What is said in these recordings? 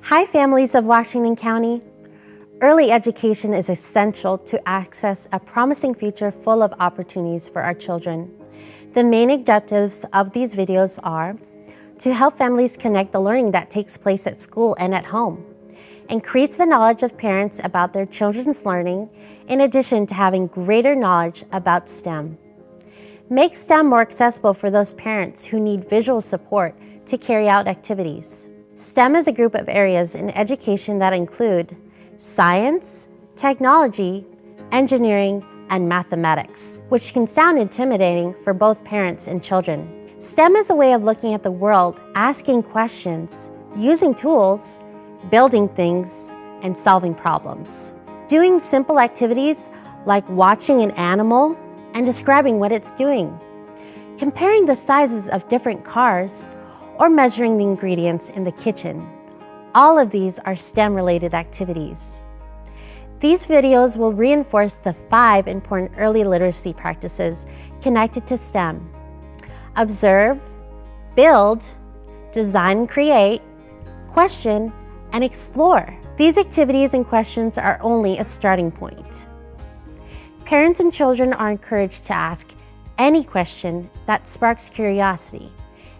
Hi, families of Washington County. Early education is essential to access a promising future full of opportunities for our children. The main objectives of these videos are to help families connect the learning that takes place at school and at home, increase the knowledge of parents about their children's learning, in addition to having greater knowledge about STEM. Make STEM more accessible for those parents who need visual support to carry out activities. STEM is a group of areas in education that include science, technology, engineering, and mathematics, which can sound intimidating for both parents and children. STEM is a way of looking at the world, asking questions, using tools, building things, and solving problems. Doing simple activities like watching an animal and describing what it's doing, comparing the sizes of different cars, or measuring the ingredients in the kitchen. All of these are STEM-related activities. These videos will reinforce the 5 important early literacy practices connected to STEM. Observe, build, design and create, question, and explore. These activities and questions are only a starting point. Parents and children are encouraged to ask any question that sparks curiosity,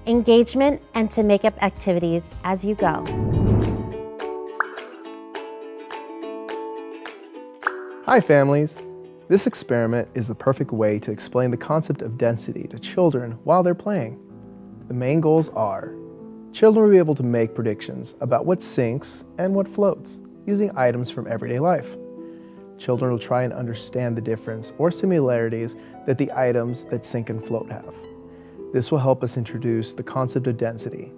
engagement, and to make up activities as you go. Hi families! This experiment is the perfect way to explain the concept of density to children while they're playing. The main goals are: children will be able to make predictions about what sinks and what floats using items from everyday life. Children will try and understand the difference or similarities that the items that sink and float have. This will help us introduce the concept of density.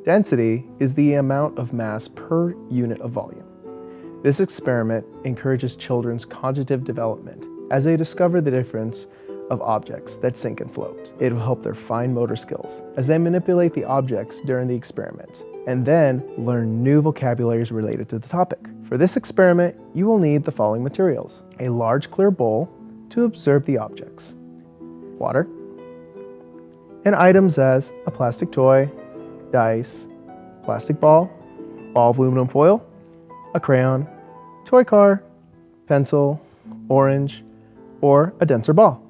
Density is the amount of mass per unit of volume. This experiment encourages children's cognitive development as they discover the difference of objects that sink and float. It will help their fine motor skills as they manipulate the objects during the experiment, and then learn new vocabularies related to the topic. For this experiment, you will need the following materials: a large clear bowl to observe the objects, water, and items as a plastic toy, dice, plastic ball of aluminum foil, a crayon, toy car, pencil, orange, or a denser ball.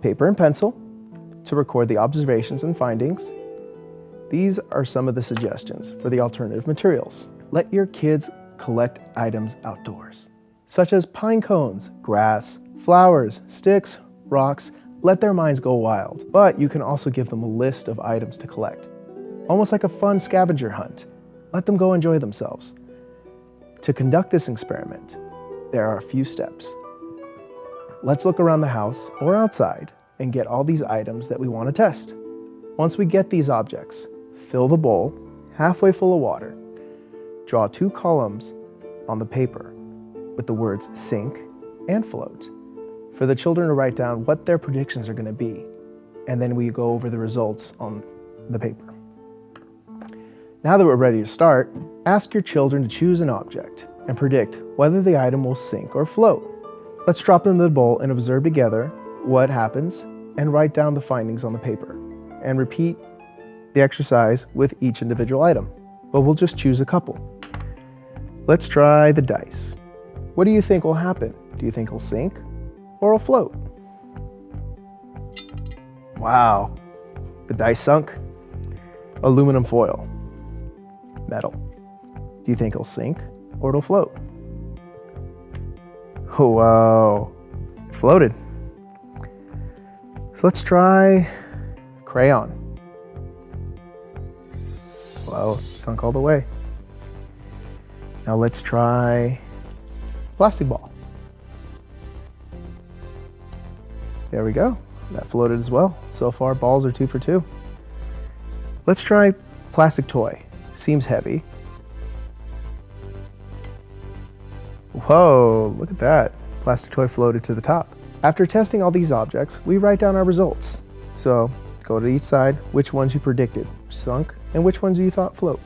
Paper and pencil to record the observations and findings. These are some of the suggestions for the alternative materials. Let your kids collect items outdoors, such as pine cones, grass, flowers, sticks, rocks. Let their minds go wild, but you can also give them a list of items to collect, almost like a fun scavenger hunt. Let them go enjoy themselves. To conduct this experiment, there are a few steps. Let's look around the house or outside and get all these items that we want to test. Once we get these objects, fill the bowl halfway full of water. Draw 2 columns on the paper with the words sink and float, for the children to write down what their predictions are going to be, and then we go over the results on the paper. Now that we're ready to start, ask your children to choose an object and predict whether the item will sink or float. Let's drop it into the bowl and observe together what happens and write down the findings on the paper, and repeat the exercise with each individual item, but we'll just choose a couple. Let's try the dice. What do you think will happen? Do you think it'll sink or it'll float? Wow, the dice sunk. Aluminum foil. Metal. Do you think it'll sink or it'll float? Oh, wow, it's floated. So let's try crayon. Wow, sunk all the way. Now let's try plastic ball. There we go, that floated as well. So far, balls are 2 for 2. Let's try plastic toy. Seems heavy. Whoa, look at that. Plastic toy floated to the top. After testing all these objects, we write down our results. So go to each side, which ones you predicted sunk and which ones you thought float.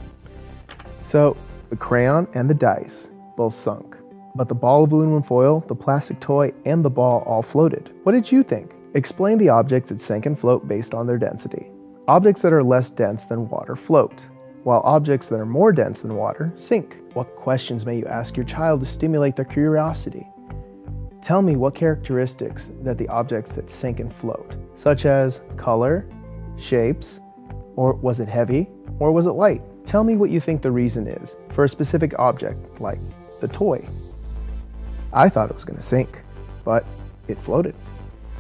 So the crayon and the dice both sunk. but the ball of aluminum foil, the plastic toy, and the ball all floated. What did you think? Explain the objects that sink and float based on their density. Objects that are less dense than water float, while objects that are more dense than water sink. What questions may you ask your child to stimulate their curiosity? Tell me what characteristics that the objects that sink and float, such as color, shapes, or was it heavy, or was it light? Tell me what you think the reason is for a specific object, like the toy. I thought it was going to sink, but it floated.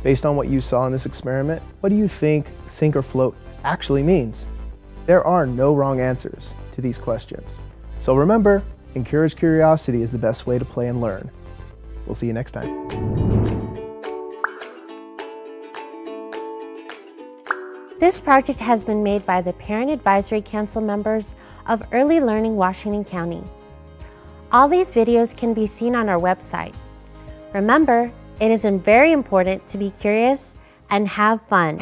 Based on what you saw in this experiment, what do you think sink or float actually means? There are no wrong answers to these questions. So remember, encourage curiosity is the best way to play and learn. We'll see you next time. This project has been made by the Parent Advisory Council members of Early Learning Washington County. All these videos can be seen on our website. Remember, it is very important to be curious and have fun.